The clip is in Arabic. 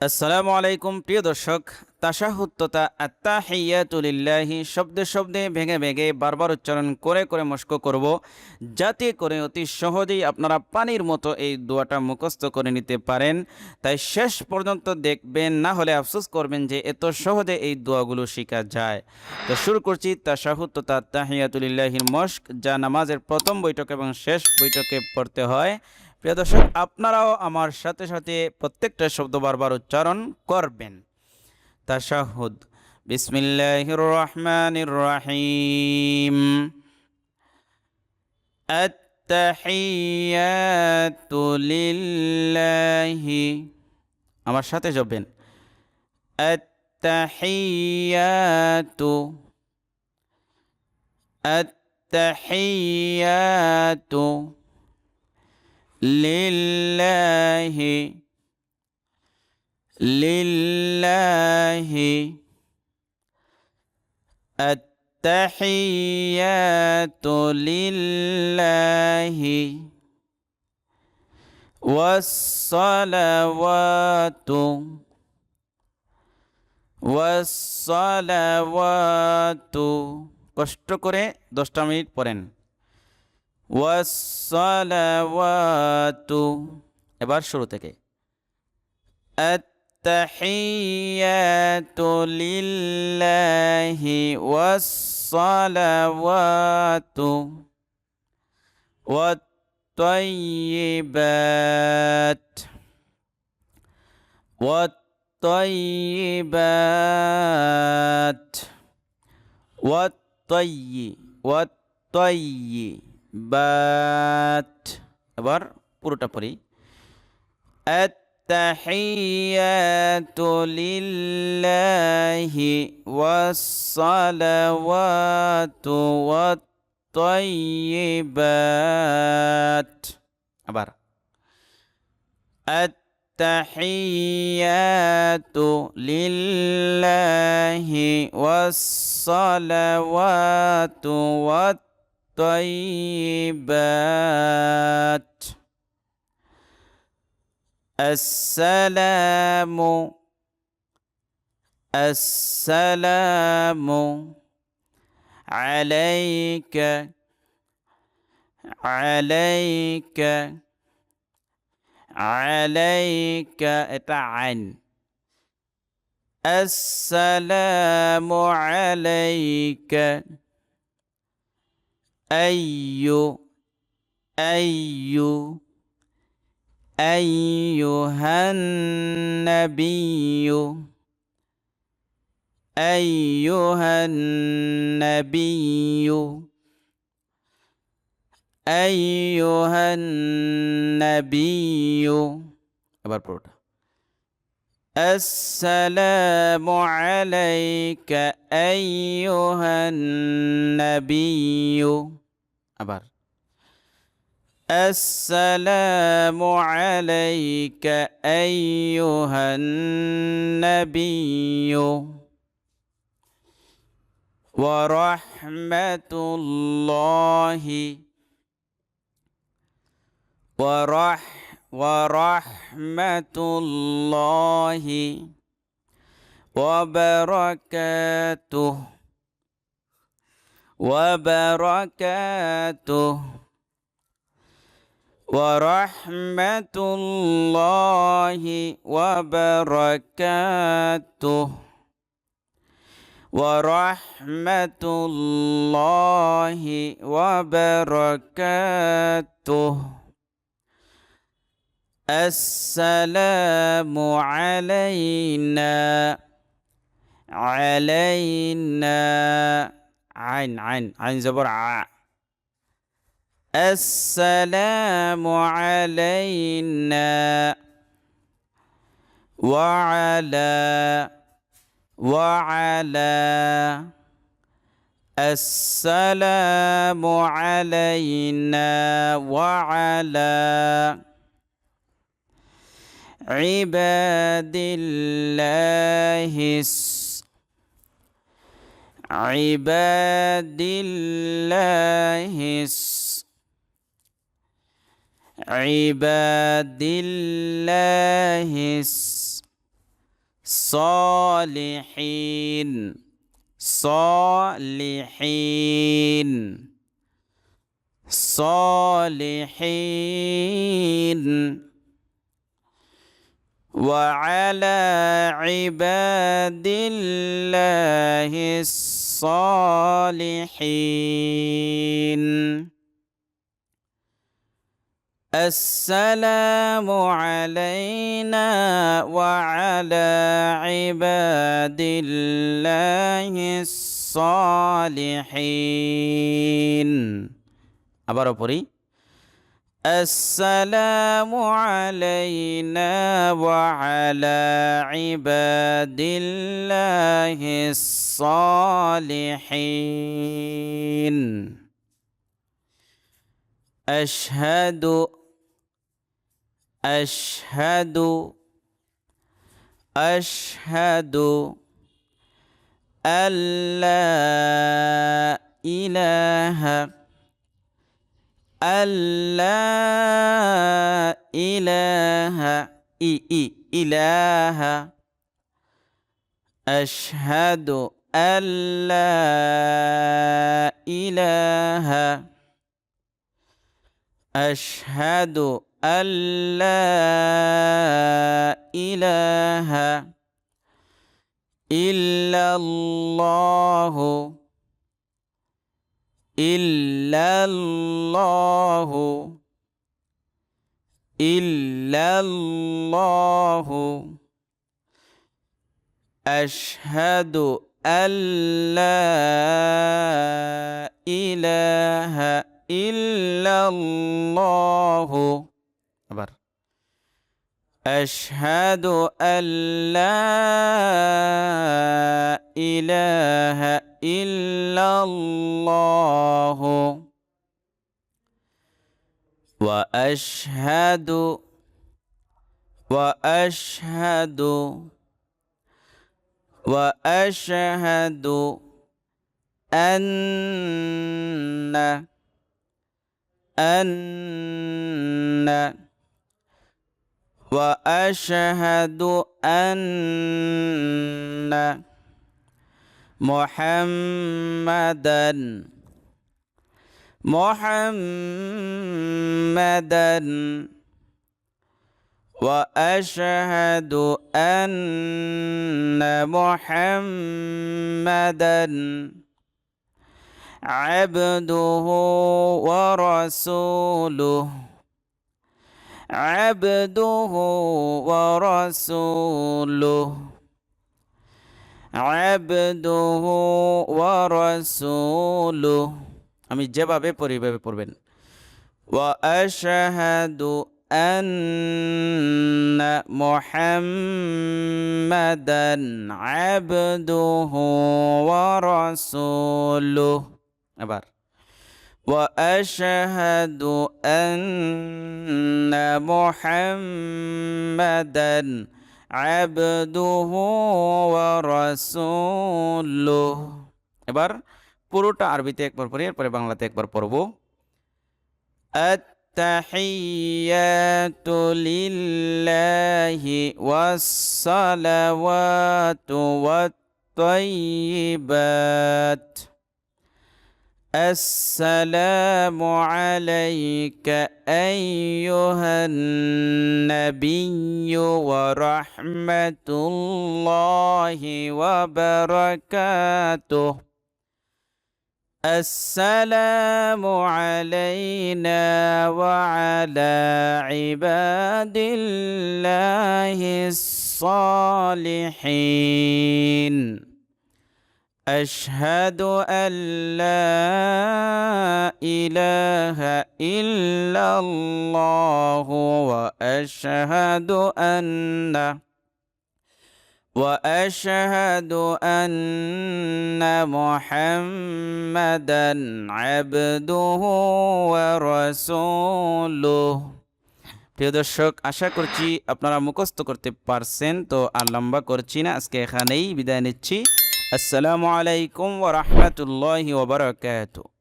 আসসালামু আলাইকুম প্রিয় দর্শক। তাশাহুদ তথা আত্তাহিয়াতু লিল্লাহি শব্দে শব্দে ভেঙে ভেঙে বারবার উচ্চারণ করে করে মশক করব, যাতে করে অতি সহজেই আপনারা পানির মতো এই দোয়াটা মুখস্থ করে নিতে পারেন। তাই শেষ পর্যন্ত দেখবেন, না হলে আফসোস করবেন যে এত সহজে এই দোয়াগুলো শেখা যায়। তো শুরু করছি তাশাহুদ তথা আত্তাহিয়াতু লিল্লাহির মশক, যা নামাজের প্রথম বৈঠক এবং শেষ বৈঠকে পড়তে হয়। প্রিয় দর্শক, আপনারাও আমার সাথে সাথে প্রত্যেকটা শব্দ বারবার উচ্চারণ করবেন। তাশাহুদ। বিসমিল্লাহির রহমানির রহিম। আত্তাহিয়াতু লিল্লাহি। আমার সাথে যাবেন। আত্তাহিয়াতু। আত্তাহিয়াতু লিল্লাহি। লিল্লাহি। আত্তাহিয়াতু লিল্লাহি। ওয়াসসালাওয়াতু। ওয়াসসালাওয়াতু। কষ্ট করে 10টা মিনিট পড়েন। ওয়াসসালাওয়াতু। এবার শুরু থেকে। التحيات لله والصلوات والطيبات. والطيبات. والطيبات. এবার পুরোটা পড়ি। التحيات لله والصلوات والطيبات. আবার التحيات لله والصلوات والطيبات. السلام. السلام عليك. عليك. عليك. এটা আইন। السلام عليك. أي. أي. أيها النبي. أيها النبي. أيها النبي. এবার পুরোটা। السلام عليك أيها النبي. আবার السلام عليك أيها النبي ورحمة الله. ورحمة الله وبركاته. وبركاته. ورحمة الله وبركاته. ورحمة الله وبركاته. السلام علينا. علينا. عين عين عين زبر ع. السلام علينا وعلى. وعلى. السلام علينا وعلى عباد الله. عباد الله. عباد الله صالحين صالحين صالحين وعلى عباد الله الصالحين السلام علينا وعلى عباد الله الصالحين আবারও পড়ি السلام علينا وعلى عباد الله الصالحين أشهد أشهد أشهد أن لا إله ألا إله إله أشهد أن لا إله أشهد أن لا إله إلا الله إلا الله إلا الله أشهد أن لا إله إلا الله أبر أشهد أن لا إله إلا الله وأشهد وأشهد وأشهد أن وأشهد أن محمدا وأشهد أن محمدا عبده ورسوله عبده ورسوله عبده ورسوله আমি যেভাবে পড়ি এভাবে পড়বেন وأشهد أن محمدا عبده ورسوله আবার وأشهد أن محمدا عبده ورسوله এবার পুরোটা আরবিতে একবার পড়ি এরপরে বাংলাতে একবার পড়ব التحيات لله والصلوات والطيبات السلام عليك أيها النبي ورحمة الله وبركاته السلام علينا وعلى عباد الله الصالحين أشهد أن لا إله إلا الله وأشهد أن محمدا عبده ورسوله প্রিয় দর্শক আশা করছি আপনারা মুখস্থ করতে পারছেন তো আর লম্বা করছি না আজকে এখানেই বিদায় নিচ্ছি আসসালামু আলাইকুম ওয়া রাহমাতুল্লাহি ওয়া বারাকাতুহু